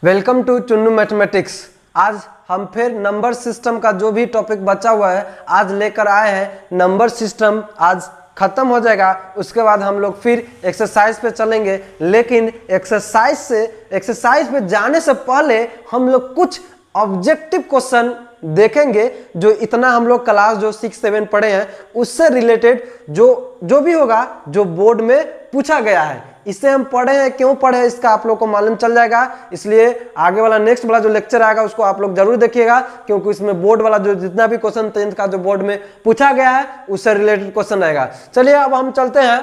Welcome to Chunnu mathematics. आज हम फिर नंबर सिस्टम का जो भी टॉपिक बचा हुआ है आज लेकर आए हैं। नंबर सिस्टम आज खत्म हो जाएगा, उसके बाद हम लोग फिर एक्सरसाइज पे चलेंगे। लेकिन एक्सरसाइज पे जाने से पहले हम लोग कुछ ऑब्जेक्टिव क्वेश्चन देखेंगे जो इतना हम लोग क्लास जो 6-7 पढ़े हैं उससे रिलेटेड जो भी होगा जो बोर्ड में पूछा गया है। इससे हम पढ़े हैं, क्यों पढ़े इसका आप लोग को मालूम चल जाएगा। इसलिए आगे वाला नेक्स्ट वाला जो लेक्चर आएगा उसको आप लोग जरूर देखिएगा, क्योंकि इसमें बोर्ड वाला जो जितना भी क्वेश्चन 10th का जो बोर्ड में पूछा गया है उससे रिलेटेड क्वेश्चन आएगा। चलिए अब हम चलते हैं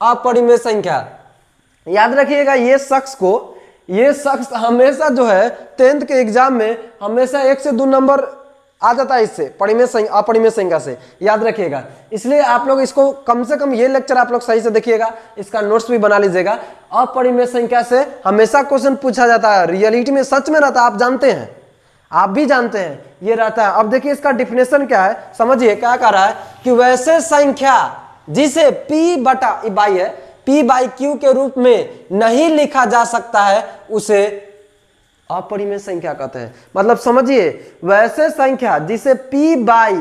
अपरिमेय संख्या। याद रखिएगा ये शख्स हमेशा जो है 10th के एग्जाम में हमेशा 1 से 2 नंबर आ जाता है इससे अपरिमेय संख्या से, याद रखिएगा। इसलिए आप लोग इसको कम से कम ये लेक्चर आप लोग सही से देखिएगा, इसका नोट्स भी बना लीजिएगा। अपरिमेय संख्या से हमेशा क्वेश्चन पूछा जाता है, रियलिटी में सच में रहता है, आप जानते हैं, आप भी जानते हैं ये रहता है। अब देखिए इसका डिफिनेशन क्या है, समझिए क्या कह रहा है कि वैसे संख्या जिसे P बाई Q के रूप में नहीं लिखा जा सकता है उसे अपरिमेय संख्या कहते हैं। मतलब समझिए, वैसे संख्या जिसे P बाई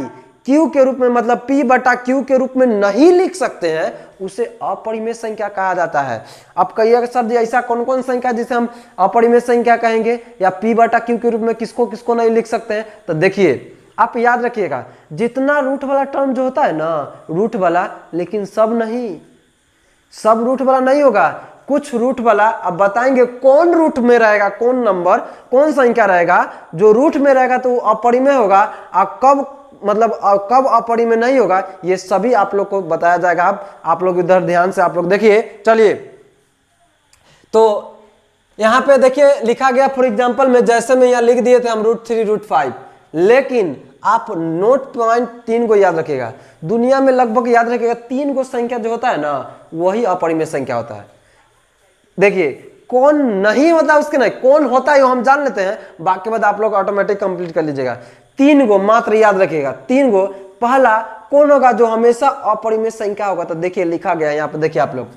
Q के रूप में मतलब P बटा Q के रूप में नहीं लिख सकते हैं उसे अपरिमेय संख्या कहा जाता है। अब कहिएगा सर जी ऐसा कौन कौन संख्या जिसे हम अपरिमेय संख्या कहेंगे या P बटा Q के रूप में किसको किसको नहीं लिख सकते हैं। तो देखिए आप याद रखिएगा, जितना रूट वाला टर्म जो होता है ना, रूट वाला, लेकिन सब रूट वाला नहीं होगा, कुछ रूट वाला। अब बताएंगे कौन रूट में रहेगा, कौन नंबर कौन संख्या रहेगा जो रूट में रहेगा तो वो अपरिमेय होगा, और कब अपरिमेय नहीं होगा ये सभी आप लोग को बताया जाएगा। अब आप लोग इधर ध्यान से आप लोग देखिए। चलिए तो यहां पे देखिए लिखा गया, फॉर एग्जांपल में जैसे में यहां लिख दिए थे हम √3 √5, लेकिन आप नोट पॉइंट 3 को याद रखिएगा। दुनिया में लगभग याद रखिएगा 3 को संख्या जो होता है ना वही अपरिमेय संख्या होता है। देखिए कौन नहीं होता उसके नहीं, कौन होता है वो हम जान लेते हैं, बाकी बात आप लोग ऑटोमेटिक कंप्लीट कर लीजिएगा। 3 को मात्र याद रखिएगा, 3 को। पहला कौन होगा जो हमेशा अपरिमेय संख्या होगा, तो देखिए लिखा गया यहाँ पे, देखिए आप लोग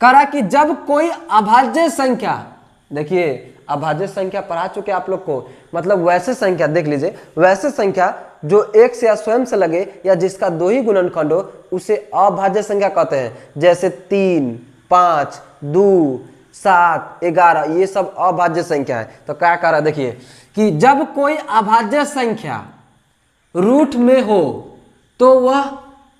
कह रहा कि जब कोई अभाज्य संख्या, देखिए अभाज्य संख्या पढ़ा चुके आप लोग को, मतलब वैसे संख्या देख लीजिए, वैसे संख्या जो 1 से या स्वयं से लगे या जिसका 2 ही गुणनखंड हो उसे अभाज्य संख्या कहते हैं। जैसे 3, 5, 2, 7, 11 ये सब अभाज्य संख्या है। तो क्या कह रहा है देखिए कि जब कोई अभाज्य संख्या रूट में हो तो वह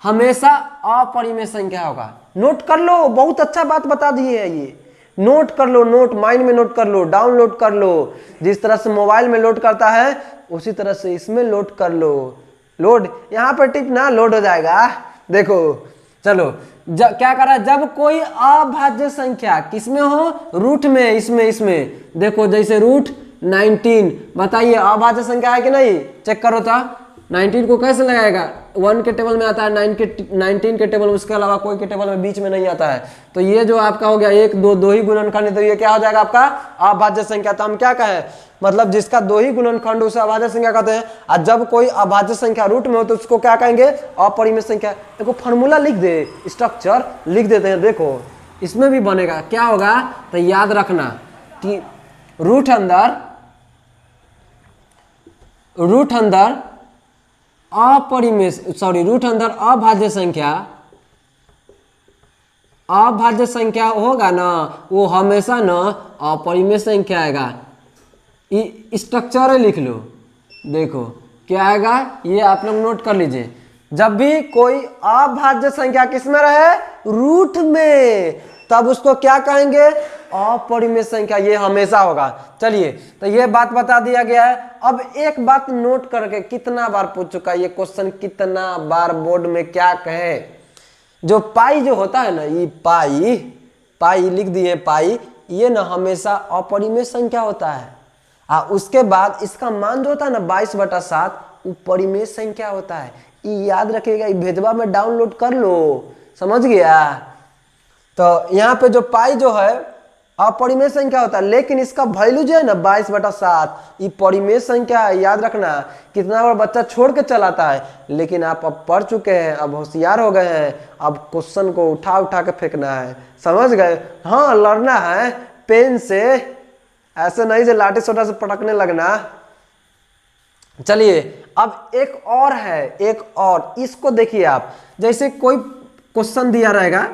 हमेशा अपरिमेय संख्या होगा। नोट कर लो, बहुत अच्छा बात बता दिए है ये, नोट कर लो, नोट माइंड में नोट कर लो, डाउनलोड कर लो। जिस तरह से मोबाइल में लोड करता है उसी तरह से इसमें लोड कर लो। लोड यहाँ पर टिपना, लोड हो जाएगा। देखो चलो क्या कर रहा है, जब कोई अभाज्य संख्या किसमें हो, रूट में, इसमें देखो जैसे √19, बताइए अभाज्य संख्या है कि नहीं, चेक करो तो 19 को कैसे लगाएगा, 1 के टेबल में आता है, 19 के टेबल में, उसके अलावा कोई के टेबल में बीच में नहीं आता है। तो ये जो आपका हो गया 1, 2 ही गुणनखंड, तो ये क्या हो जाएगा आपका अभाज्य संख्या। तो हम क्या कहें, मतलब जिसका 2 ही गुणनखंड उसे अभाज्य संख्या कहते हैं। और जब कोई अभाज्य संख्या रूट में हो तो उसको क्या कहेंगे, अपरिमेय संख्या। देखो फॉर्मूला लिख दे, स्ट्रक्चर लिख देते हैं, देखो इसमें भी बनेगा, क्या होगा तो याद रखना कि रूट अंदर अभाज्य संख्या होगा ना, वो हमेशा ना अपरिमेय संख्या आएगा। स्ट्रक्चर लिख लो, देखो क्या आएगा ये आप लोग नोट कर लीजिए। जब भी कोई अभाज्य संख्या किसमें रहे, रूट में, तब उसको क्या कहेंगे, अपरिमेय संख्या, ये हमेशा होगा। चलिए तो ये बात बता दिया गया है। अब एक बात नोट करके, कितना बार पूछ चुका ये क्वेश्चन, कितना बार बोर्ड में क्या कहे, जो पाई जो होता है ना, ये पाई लिख दिए, पाई ये ना हमेशा अपरिमेय संख्या होता है। उसके बाद इसका मान जो होता है ना 22/7 वो परिमेय संख्या होता है। ये याद रखिएगा, ये भेजवा में डाउनलोड कर लो, समझ गया। तो यहाँ पे जो पाई जो है अपरिमेय संख्या होता है, लेकिन इसका वैल्यू जो है ना 22/7 ये परिमेय संख्या है। याद रखना, कितना बार बच्चा छोड़ के चलाता है, लेकिन आप अब पढ़ चुके हैं, अब होशियार हो गए हैं, अब क्वेश्चन को उठा के फेंकना है, समझ गए। हाँ लड़ना है पेन से, ऐसे नहीं से लाठी सोटा से पटकने लगना। चलिए अब एक और है, एक और, इसको देखिए आप। जैसे कोई क्वेश्चन दिया रहेगा,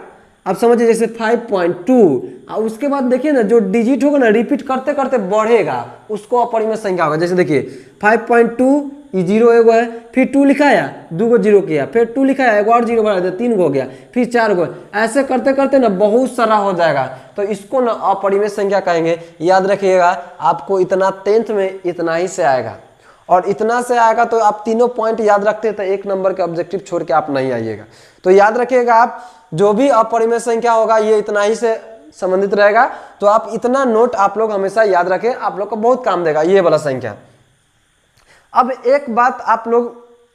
अब समझिए जैसे 5.2, और उसके बाद देखिए ना जो डिजिट होगा ना रिपीट करते करते बढ़ेगा, उसको अपरिमेय संख्या होगा। जैसे देखिए 5.2 ये 0 एगो है, फिर 2 लिखाया, 2 को 0 किया, फिर 2 लिखाया, एक और 0 बढ़ा दिया, 3 गो हो गया, फिर 4 गो, ऐसे करते करते ना बहुत सारा हो जाएगा। तो इसको ना अपरिमेय संख्या कहेंगे। याद रखिएगा आपको इतना 10th में इतना ही से आएगा, और इतना से आएगा तो आप तीनों पॉइंट याद रखते हैं तो 1 नंबर के ऑब्जेक्टिव छोड़ के आप नहीं आइएगा। तो याद रखिएगा आप जो भी अपरिमेय संख्या होगा ये इतना ही से संबंधित रहेगा। तो आप इतना नोट आप लोग हमेशा याद रखें, आप लोग को बहुत काम देगा ये वाला संख्या। अब एक बात आप लोग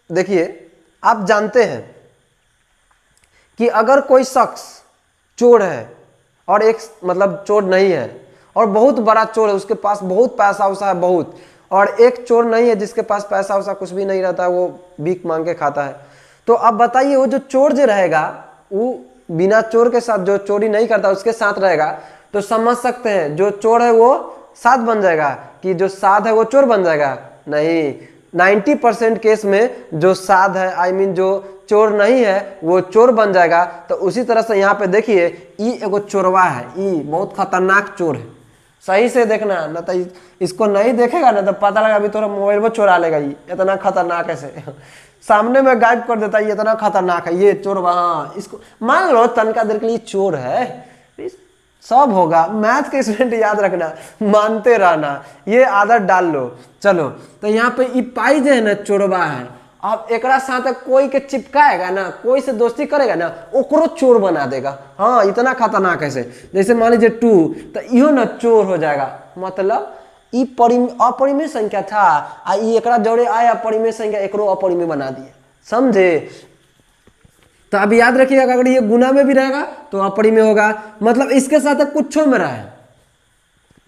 देखिए, आप जानते हैं कि अगर कोई शख्स चोर है और एक मतलब चोर नहीं है और बहुत बड़ा चोर है, उसके पास बहुत पैसा वैसा है बहुत, और एक चोर नहीं है जिसके पास पैसा वैसा कुछ भी नहीं रहता है, वो भीख मांग के खाता है। तो अब बताइए वो जो चोर जो रहेगा वो बिना चोर के साथ, जो चोरी नहीं करता उसके साथ रहेगा, तो समझ सकते हैं जो चोर है वो साध बन जाएगा कि जो साध है वो चोर बन जाएगा? नहीं, 90% केस में जो साध है आई मीन जो चोर नहीं है वो चोर बन जाएगा। तो उसी तरह से यहाँ पे देखिए ई एगो चोरवा है, ई बहुत खतरनाक चोर है। सही से देखना, न तो इसको नहीं देखेगा ना तो पता लगा अभी तोरा मोबाइल में चोरा लेगा, ये इतना खतरनाक है सामने में गायब कर देता है, ये इतना खतरनाक है ये चोर। वहाँ इसको मान लो तनका देर के लिए चोर है, सब होगा। मैथ के स्टूडेंट याद रखना, मानते रहना, ये आदत डाल लो। चलो तो यहाँ पे ई पाई जो है ना चोरवा है, अब एक साथ कोई के चिपकाएगा ना, कोई से दोस्ती करेगा ना, ओकरो चोर बना देगा। हाँ इतना खतरनाक है। जैसे मान लीजिए 2, तो इहो ना चोर हो जाएगा। मतलब ई अपरिमेय संख्या था आ ई एकरा जोड़े आया अपरिमेय संख्या, एकरो अपरिमेय बना दिए, समझे? तो अब याद रखिएगा अगर ये गुना में भी रहेगा तो अपरिमेय होगा, मतलब इसके साथ कुछ में रहे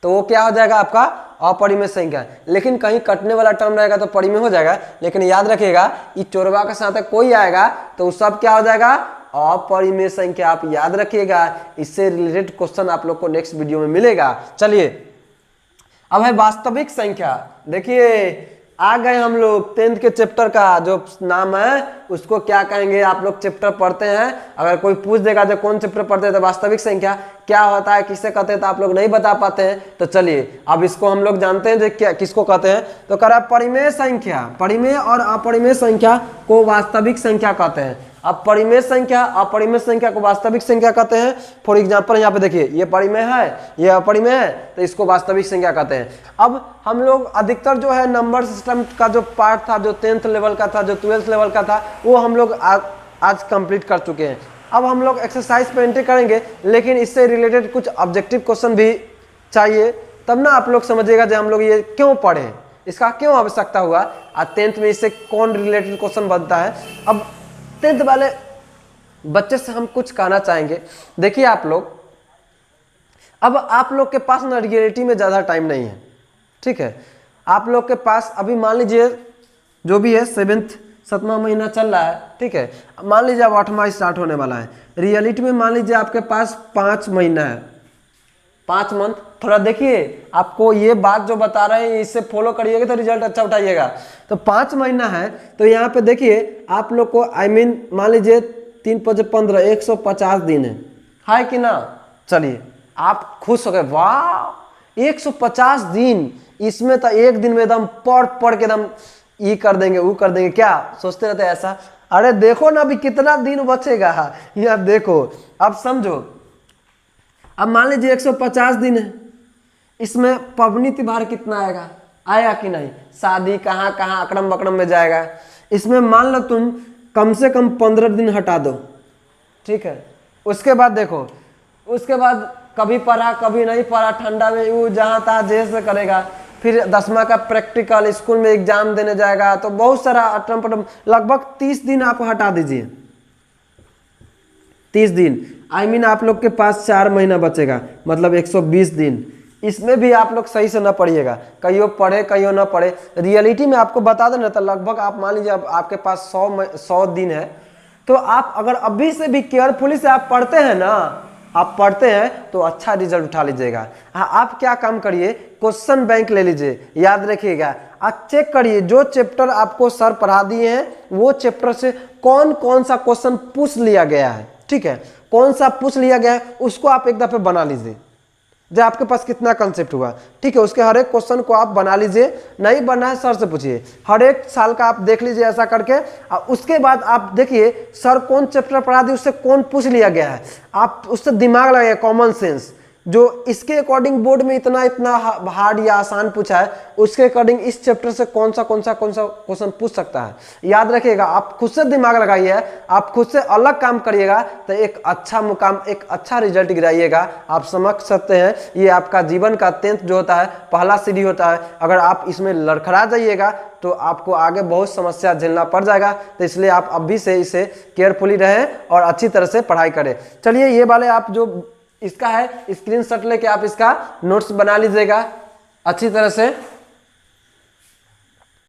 तो वो क्या हो जाएगा आपका अपरिमेय संख्या। लेकिन कहीं कटने वाला टर्म रहेगा तो परिमेय हो जाएगा। लेकिन याद रखिएगा ये चोरवा के साथ कोई आएगा तो सब क्या हो जाएगा? अपरिमेय संख्या। आप याद रखिएगा, इससे रिलेटेड क्वेश्चन आप लोग को नेक्स्ट वीडियो में मिलेगा। चलिए अब है वास्तविक संख्या। देखिए आ गए हम लोग 10th के चैप्टर का जो नाम है उसको क्या कहेंगे, आप लोग चैप्टर पढ़ते हैं, अगर कोई पूछ देगा जो कौन चैप्टर पढ़ते हैं तो वास्तविक संख्या क्या होता है, किसे कहते हैं, तो आप लोग नहीं बता पाते हैं। तो चलिए अब इसको हम लोग जानते हैं जो क्या किसको कहते हैं। तो कह रहा है परिमेय संख्या, परिमेय और अपरिमेय संख्या को वास्तविक संख्या कहते हैं। अब परिमेय संख्या अपरिमेय संख्या को वास्तविक संख्या कहते हैं। फॉर एग्जांपल यहाँ पे देखिए ये परिमेय है ये अपरिमेय है तो इसको वास्तविक संख्या कहते हैं। अब हम लोग अधिकतर जो है नंबर सिस्टम का जो पार्ट था, जो 10th लेवल का था, जो 12th लेवल का था, वो हम लोग आज कंप्लीट कर चुके हैं। अब हम लोग एक्सरसाइज पे एंट्री करेंगे, लेकिन इससे रिलेटेड कुछ ऑब्जेक्टिव क्वेश्चन भी चाहिए, तब ना आप लोग समझिएगा जो हम लोग ये क्यों पढ़े, इसका क्यों आवश्यकता हुआ, और 10th में इससे कौन रिलेटेड क्वेश्चन बनता है। अब 10th वाले बच्चे से हम कुछ कहना चाहेंगे। देखिए आप लोग, अब आप लोग के पास ना रियलिटी में ज़्यादा टाइम नहीं है, ठीक है? आप लोग के पास अभी मान लीजिए जो भी है 7वां महीना चल रहा है, ठीक है? मान लीजिए अब 8वां स्टार्ट होने वाला है। रियलिटी में मान लीजिए आपके पास 5 महीना है, 5 मंथ। थोड़ा देखिए आपको ये बात जो बता रहे हैं इससे फॉलो करिएगा तो रिजल्ट अच्छा उठाइएगा। तो 5 महीना है तो यहाँ पे देखिए आप लोग को आई मीन मान लीजिए 3 × 5 = 15, 150 दिन है कि ना? चलिए आप खुश हो गए, वाह 150 दिन, इसमें तो एक दिन में एकदम पढ़ के एकदम ये कर देंगे वो कर देंगे, क्या सोचते रहते हैं ऐसा? अरे देखो ना अभी कितना दिन बचेगा, यहाँ देखो। अब समझो, अब मान लीजिए 150 दिन है, इसमें पबनी त्योहार कितना आएगा, आया कि नहीं? शादी कहाँ कहाँ अकड़म बकड़म में जाएगा। इसमें मान लो तुम कम से कम 15 दिन हटा दो, ठीक है? उसके बाद देखो, उसके बाद कभी पढ़ा कभी नहीं पढ़ा, ठंडा में वो जहाँ तहाँ जैसे करेगा। फिर 10वां का प्रैक्टिकल, स्कूल में एग्जाम देने जाएगा, तो बहुत सारा अटम पटम, लगभग 30 दिन आप हटा दीजिए, 30 दिन आई मीन आप लोग के पास 4 महीना बचेगा, मतलब 120 दिन। इसमें भी आप लोग सही से ना पढ़िएगा, कहियो पढ़े कहियो ना पढ़े। रियलिटी में आपको बता देना तो लगभग आप मान लीजिए अब आपके पास 100 दिन है, तो आप अगर अभी से भी केयरफुली से आप पढ़ते हैं ना आप पढ़ते हैं तो अच्छा रिजल्ट उठा लीजिएगा। हाँ, आप क्या काम करिए, क्वेश्चन बैंक ले लीजिए, याद रखिएगा। आप चेक करिए जो चैप्टर आपको सर पढ़ा दिए हैं वो चैप्टर से कौन कौन सा क्वेश्चन पूछ लिया गया है, ठीक है, कौन सा पूछ लिया गया है उसको आप एक दफे बना लीजिए, जो आपके पास कितना कंसेप्ट हुआ, ठीक है। उसके हर एक क्वेश्चन को आप बना लीजिए, नहीं बनना है सर से पूछिए, हर एक साल का आप देख लीजिए ऐसा करके। उसके बाद आप देखिए सर कौन चैप्टर पढ़ा दिए उससे कौन पूछ लिया गया है, आप उससे दिमाग लगाइए, कॉमन सेंस जो इसके अकॉर्डिंग बोर्ड में इतना इतना हार्ड या आसान पूछा है उसके अकॉर्डिंग इस चैप्टर से कौन सा क्वेश्चन पूछ सकता है, याद रखिएगा। आप खुद से दिमाग लगाइए, आप खुद से अलग काम करिएगा तो एक अच्छा मुकाम, एक अच्छा रिजल्ट गिराइएगा। आप समझ सकते हैं ये आपका जीवन का 10th जो होता है पहला सीढ़ी होता है, अगर आप इसमें लड़खड़ा जाइएगा तो आपको आगे बहुत समस्या झेलना पड़ जाएगा। तो इसलिए आप अभी से इसे केयरफुली रहें और अच्छी तरह से पढ़ाई करें। चलिए ये वाले आप जो इसका है स्क्रीनशॉट लेके आप इसका नोट्स बना लीजिएगा अच्छी तरह से।